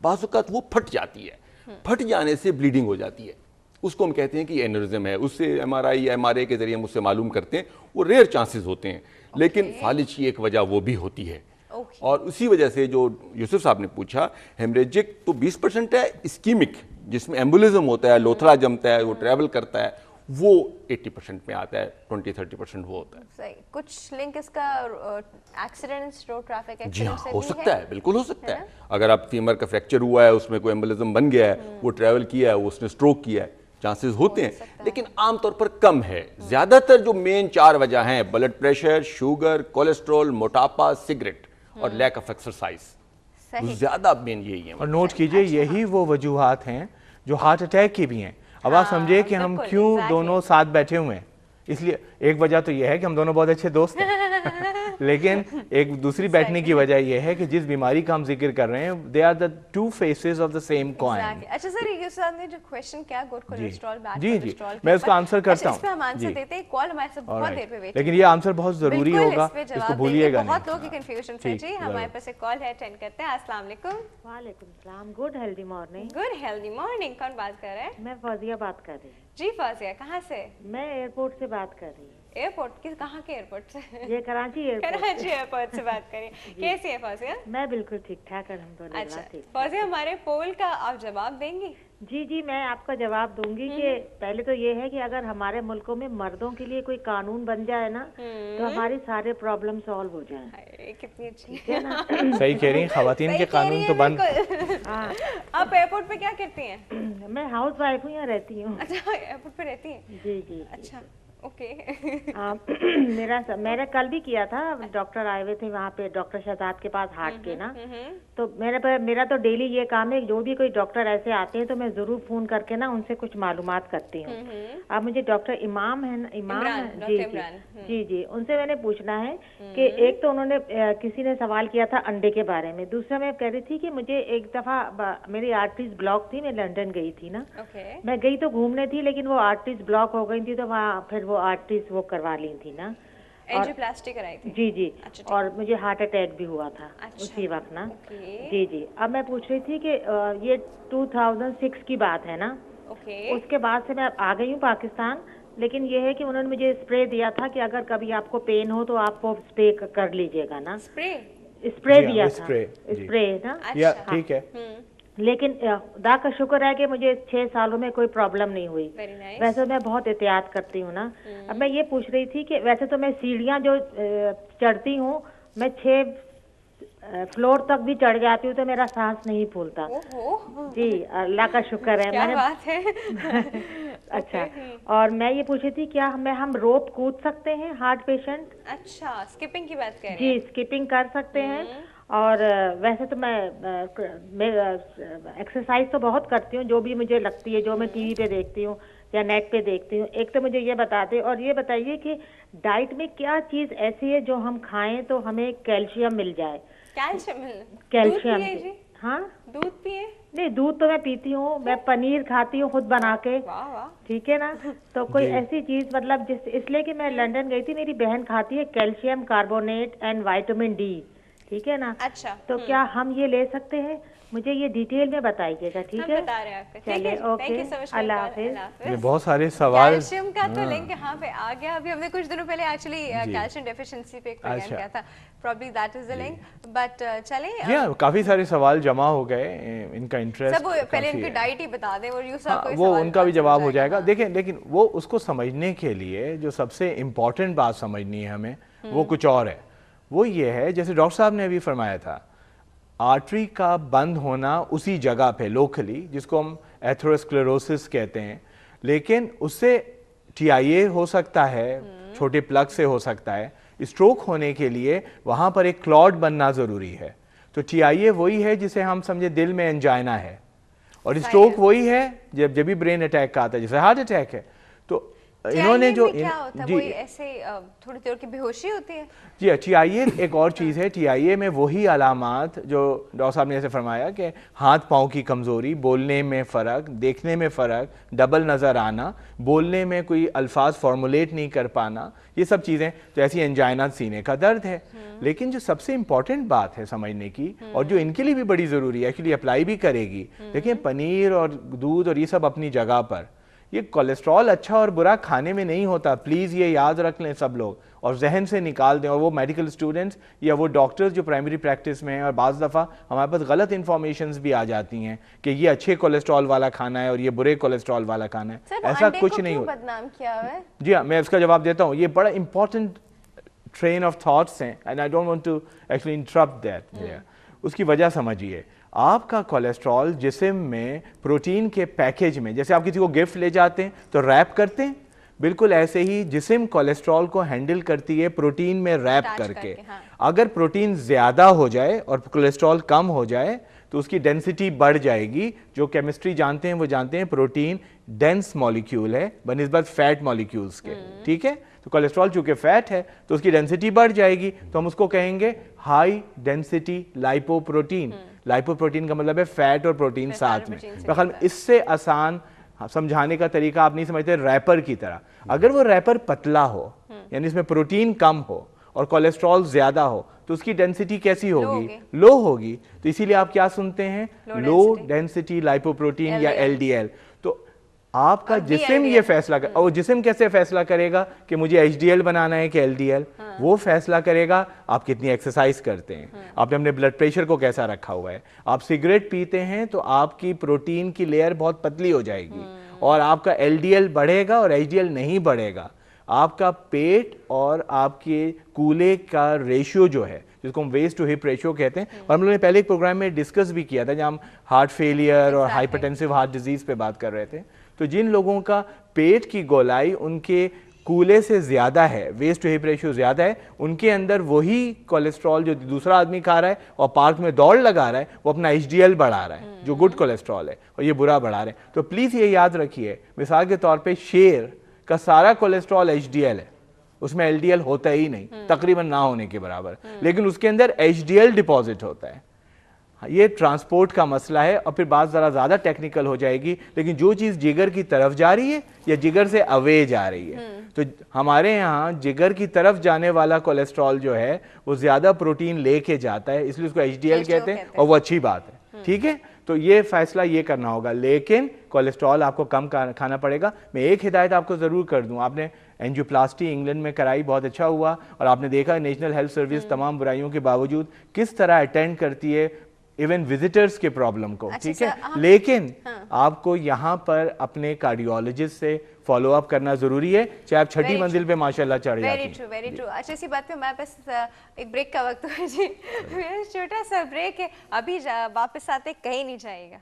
بعض اوقات وہ پھٹ جاتی ہے, پھٹ جانے سے بلیڈنگ ہو جاتی ہے, اس کو ہم کہتے ہیں کہ اینورزم ہے. اس سے MRI یا MRA کے ذریعے ہم اس سے معلوم کرتے ہیں, وہ ریئر چانسز ہوتے ہیں, لیکن فالج کی ایک وجہ وہ بھی ہوتی ہے. اور اسی وجہ سے جو یوسف صاحب نے پوچھا, ہیمریجک تو 20% ہے, اسکیمک جس میں ایمبولزم ہوتا ہے, لوتھڑا جمتا ہے, وہ ٹریول کرتا ہے, وہ 80% میں آتا ہے, 20-30% وہ ہوتا ہے. صحیح. کچھ لنک اس کا ایکسیڈنٹس, روڈ ٹریفک جی ایکسیڈنٹ ہاں, سے ہو بھی سکتا ہے, بالکل ہو سکتا ہے. اگر آپ فیمر کا فریکچر ہوا ہے, اس میں کوئی ایمبولزم بن گیا ہے, وہ ٹریول کیا ہے, اس نے اسٹروک کیا ہے, چانسز ہوتے ہیں, لیکن عام طور پر کم ہے. زیادہ تر جو مین 4 وجہ ہیں, بلڈ پریشر, شوگر, کولیسٹرول, موٹاپا, سگریٹ اور لیک آف ایکسرسائز, زیادہ مین یہی ہیں. اور نوٹ کیجئے یہی وہ وجوہات ہیں جو ہارٹ اٹیک کی بھی ہیں. اب آپ سمجھے کہ ہم کیوں دونوں ساتھ بیٹھے ہوئے ہیں. اس لیے ایک وجہ تو یہ ہے کہ ہم دونوں بہت اچھے دوست ہیں, لیکن ایک دوسری بیٹھنے کی وجہ یہ ہے کہ جس بیماری کا ہم ذکر کر رہے ہیں, they are the two faces of the same coin. اچھا سر, یہ صاحب نے جو کویشچن کیا گڈ کولیسٹرول, بیڈ جی کولیسٹرول, میں اس کا آنسر کرتا ہوں. اس پہ ہم آنسر دیتے ہیں. کال ہمارے سے بہت دیر پہ ویٹ, لیکن یہ آنسر بہت ضروری ہوگا, اس کو بھولیے گا نہیں. بہت لوگوں کی کنفیوژن ہے. جی ہمارے پاس ایک کال ہے, اٹینڈ کرتے ہیں. السلام علیکم. وعلیکم السلام. Good healthy morning. Good healthy morning. کون بات کر رہے ہیں؟ میں فوزیہ بات کر رہی ہوں. جی فوزیہ, کہاں سے؟ میں ایئرپورٹ سے بات کر رہی ہوں. ایئرپورٹ کہاں کے ایئرپورٹ سے؟ یہ کراچی ایئرپورٹ. کراچی ایئرپورٹ سے بات کریے. کیسی ہے فوزیہ؟ میں بالکل ٹھیک ٹھاک الحمدللہ. اچھا فوزیہ, ہمارے پول کا آپ جواب دیں گی؟ جی جی میں آپ کا جواب دوں گی کہ پہلے تو یہ ہے کہ اگر ہمارے ملکوں میں مردوں کے لیے کوئی قانون بن جائے نا تو ہماری سارے پرابلم سالو ہو جائیں. کتنی اچھی ہے نا. صحیح کہہ رہی ہیں, خواتین کے قانون تو بند. آپ ایئرپورٹ پہ کیا کرتی ہیں؟ میں ہاؤس وائف ہوں, یہاں رہتی ہوں. اچھا ایئرپورٹ پہ رہتی ہیں. جی جی. اچھا اوکے. میں نے کل بھی کیا تھا, ڈاکٹر آئے ہوئے تھے وہاں پہ, ڈاکٹر شہزاد کے پاس ہارٹ کے نا, تو میرا تو ڈیلی یہ کام ہے, جو بھی کوئی ڈاکٹر ایسے آتے ہیں تو میں ضرور فون کر کے نا ان سے کچھ معلومات کرتی ہوں. اب مجھے ڈاکٹر امام ہے نا, امام, جی جی جی, ان سے میں نے پوچھنا ہے کہ ایک تو انہوں نے کسی نے سوال کیا تھا انڈے کے بارے میں, دوسرا میں کہہ رہی تھی کہ مجھے ایک دفعہ میری آرٹریز بلاک تھی, میں لنڈن گئی تھی نا, میں گئی تو گھومنے تھی, لیکن وہ آرٹریز بلاک ہو گئی تھی, تو وہاں پھر وہ آرٹریز وہ کروا لی تھی نا, اینجیوپلاسٹی کرائی تھی. جی جی, اور مجھے ہارٹ اٹیک بھی ہوا تھا اسی وقت نا. جی جی. اب میں پوچھ رہی تھی کہ یہ 2006 کی بات ہے نا, اس کے بعد سے میں آ گئی ہوں پاکستان, لیکن یہ ہے کہ انہوں نے مجھے اسپرے دیا تھا کہ اگر کبھی آپ کو پین ہو تو آپ وہ اسپرے کر لیجیے گا نا. اسپرے دیا تھا, اسپرے نا. ٹھیک ہے. لیکن خدا کا شکر ہے کہ مجھے 6 سالوں میں کوئی پرابلم نہیں ہوئی. ویسے میں بہت احتیاط کرتی ہوں نا. اب میں یہ پوچھ رہی تھی کہ ویسے تو میں سیڑھیاں جو چڑھتی ہوں, میں 6 فلور تک بھی چڑھ جاتی ہوں تو میرا سانس نہیں پھولتا. جی اللہ کا شکر ہے. کیا بات ہے. اچھا, اور میں یہ پوچھ رہی تھی کیا ہم روپ کود سکتے ہیں ہارٹ پیشنٹ؟ اچھا اسکپنگ کی بات کر رہے ہیں. جی اسکپنگ کر سکتے ہیں. اور ویسے تو میں ایکسرسائز تو بہت کرتی ہوں, جو بھی مجھے لگتی ہے, جو میں ٹی وی پہ دیکھتی ہوں یا نیٹ پہ دیکھتی ہوں. ایک تو مجھے یہ بتا دیں, اور یہ بتائیے کہ ڈائٹ میں کیا چیز ایسی ہے جو ہم کھائیں تو ہمیں کیلشیم مل جائے. کیلشیم. ہاں دودھ پیے؟ نہیں دودھ تو میں پیتی ہوں, میں پنیر کھاتی ہوں خود بنا کے. ٹھیک ہے نا. تو کوئی ایسی چیز مطلب اس لیے کہ میں لنڈن گئی تھی, میری بہن کھاتی ہے calcium carbonate and vitamin D. ٹھیک ہے نا. اچھا تو کیا ہم یہ لے سکتے ہیں؟ مجھے یہ ڈیٹیل میں بتائیے گا. ٹھیک ہے, چلیے اوکے, اللہ حافظ. بہت سارے سوال. کیلشیم کا تو لنک یہاں پہ آ گیا. ابھی ہم نے کچھ دنوں پہلے ایکچولی کیلشیم ڈیفیشنسی پہ ایک پروگرام کیا تھا, probably that is the link. But چلیں, کافی سارے سوال جمع ہو گئے, ان کا انٹرسٹ سب پہلے ان کی ڈائٹ ہی بتا دیں, اور وہ ان کا بھی جواب ہو جائے گا. دیکھیں لیکن وہ اس کو سمجھنے کے لیے جو سب سے امپورٹنٹ بات سمجھنی ہے ہمیں, وہ کچھ اور ہے. وہ یہ ہے جیسے ڈاکٹر صاحب نے ابھی فرمایا تھا, آرٹری کا بند ہونا اسی جگہ پہ لوکلی, جس کو ہم ایتھروسکلیروسس کہتے ہیں, لیکن اس سے ٹی آئی اے ہو سکتا ہے, چھوٹے پلگ سے ہو سکتا ہے. اسٹروک ہونے کے لیے وہاں پر ایک کلاٹ بننا ضروری ہے. تو ٹی آئی اے وہی ہے جسے ہم سمجھے دل میں انجائنا ہے, اور اسٹروک وہی ہے جب بھی برین اٹیک کا آتا ہے جیسے ہارٹ اٹیک ہے. تو انہوں نے جو کیا ہوتا ہے؟ ایسے تھوڑی دیر کی بے ہوشی ہوتی ہے؟ جی ٹی آئی اے ایک اور چیز ہے. ٹی آئی اے میں وہی علامات جو ڈاکٹر صاحب نے جیسے فرمایا کہ ہاتھ پاؤں کی کمزوری, بولنے میں فرق, دیکھنے میں فرق, ڈبل نظر آنا, بولنے میں کوئی الفاظ فارمولیٹ نہیں کر پانا, یہ سب چیزیں تو ایسی انجائنا سینے کا درد ہے. لیکن جو سب سے امپورٹنٹ بات ہے سمجھنے کی, اور جو ان کے لیے بھی بڑی ضروری ہے, ایکچولی اپلائی بھی کرے گی, دیکھیں پنیر اور دودھ اور یہ سب اپنی جگہ پر, یہ کولیسٹرول اچھا اور برا کھانے میں نہیں ہوتا, پلیز یہ یاد رکھ لیں سب لوگ اور ذہن سے نکال دیں. اور وہ میڈیکل اسٹوڈنٹس یا وہ ڈاکٹرز جو پرائمری پریکٹس میں ہیں, اور بعض دفعہ ہمارے پاس غلط انفارمیشنز بھی آ جاتی ہیں کہ یہ اچھے کولیسٹرول والا کھانا ہے اور یہ برے کولیسٹرول والا کھانا ہے. ایسا کچھ نہیں ہوتا. بدنام کیا ہوا ہے؟ جی ہاں, میں اس کا جواب دیتا ہوں. یہ بڑا امپورٹنٹ ٹرین آف تھاٹس ہیں and I don't want to actually interrupt that. اس کی وجہ سمجھیے, آپ کا کولیسٹرول جسم میں پروٹین کے پیکیج میں, جیسے آپ کسی کو گفٹ لے جاتے ہیں تو ریپ کرتے ہیں, بالکل ایسے ہی جسم کولیسٹرول کو ہینڈل کرتی ہے پروٹین میں ریپ کر کے. اگر پروٹین زیادہ ہو جائے اور کولیسٹرول کم ہو جائے تو اس کی ڈینسٹی بڑھ جائے گی. جو کیمسٹری جانتے ہیں وہ جانتے ہیں پروٹین ڈینس مولیکیول ہے بنسبت فیٹ مولیکیولز کے, ٹھیک ہے. تو کولیسٹرول چونکہ فیٹ ہے تو اس کی ڈینسٹی بڑھ جائے گی, تو ہم اس کو کہیں گے high density lipo protein. Lipo protein کا مطلب ہے فیٹ اور پروٹین ساتھ میں. اس سے آسان سمجھانے کا طریقہ آپ نہیں سمجھتے ریپر کی طرح. اگر وہ ریپر پتلا ہو, یعنی اس میں پروٹین کم ہو اور کولیسٹرول زیادہ ہو, تو اس کی ڈینسٹی کیسی ہوگی؟ لو ہوگی. تو اسی لیے آپ کیا سنتے ہیں؟ لو ڈینسٹی لائپوپروٹین یا ایل ڈی ایل. تو آپ کا جسم یہ فیصلہ اور جسم کیسے فیصلہ کرے گا کہ مجھے ایچ ڈی ایل بنانا ہے کہ ایل ڈی ایل؟ وہ فیصلہ کرے گا آپ کتنی ایکسرسائز کرتے ہیں, آپ نے اپنے بلڈ پریشر کو کیسا رکھا ہوا ہے. آپ سگریٹ پیتے ہیں تو آپ کی پروٹین کی لیئر بہت پتلی ہو جائے گی اور آپ کا ایل ڈی ایل بڑھے گا اور ایچ ڈی ایل نہیں بڑھے گا. آپ کا پیٹ اور آپ کے کولے کا ریشیو جو ہے, جس کو ہم ویسٹ ٹو ہپ ریشیو کہتے ہیں, اور ہم لوگوں نے پہلے ایک پروگرام میں ڈسکس بھی کیا تھا جہاں ہم ہارٹ فیلئر اور ہائپرٹینسو ہارٹ ڈیزیز پہ بات کر رہے تھے. تو جن لوگوں کا پیٹ کی گولائی ان کے کولے سے زیادہ ہے, ویسٹ ٹو ہپ ریشیو زیادہ ہے, ان کے اندر وہی کولیسٹرول جو دوسرا آدمی کھا رہا ہے اور پارک میں دوڑ لگا رہا ہے, وہ اپنا ایچ ڈی ایل بڑھا رہا ہے جو گڈ کولیسٹرول ہے, اور یہ برا بڑھا رہے ہیں. تو پلیز یہ یاد رکھیے, مثال کے طور پہ شیر کا سارا کولیسٹرول ایچ ڈی ایل ہے, اس میں ایل ڈی ایل ہوتا ہی نہیں, تقریباً نہ ہونے کے برابر, لیکن اس کے اندر ایچ ڈی ایل ڈپازٹ ہوتا ہے. یہ ٹرانسپورٹ کا مسئلہ ہے اور پھر بات ذرا زیادہ ٹیکنیکل ہو جائے گی, لیکن جو چیز جگر کی طرف جا رہی ہے یا جگر سے اوے جا رہی ہے, تو ہمارے یہاں جگر کی طرف جانے والا کولیسٹرول جو ہے وہ زیادہ پروٹین لے کے جاتا ہے, اس لیے اس کو ایچ ڈی ایل کہتے ہیں, اور وہ اچھی بات ہے, ٹھیک ہے. تو یہ فیصلہ یہ کرنا ہوگا, لیکن کولیسٹرول آپ کو کم کھانا پڑے گا. میں ایک ہدایت آپ کو ضرور کر دوں, آپ نے اینجیوپلاسٹی انگلینڈ میں کرائی, بہت اچھا ہوا, اور آپ نے دیکھا نیشنل ہیلتھ سروس تمام برائیوں کے باوجود کس طرح اٹینڈ کرتی ہے ایون وزٹرز کے پرابلم کو, ٹھیک ہے. لیکن آپ کو یہاں پر اپنے کارڈیولوجسٹ سے فالو اپ کرنا ضروری ہے, چاہے آپ چھٹی منزل پہ ماشاءاللہ چڑھ جاتی ہیں. Very true. اچھا, اسی بات پہ ہمارے پاس ایک بریک کا وقت ہے جی, چھوٹا سا بریک ہے, ابھی واپس آتے کہیں نہیں جائے گا.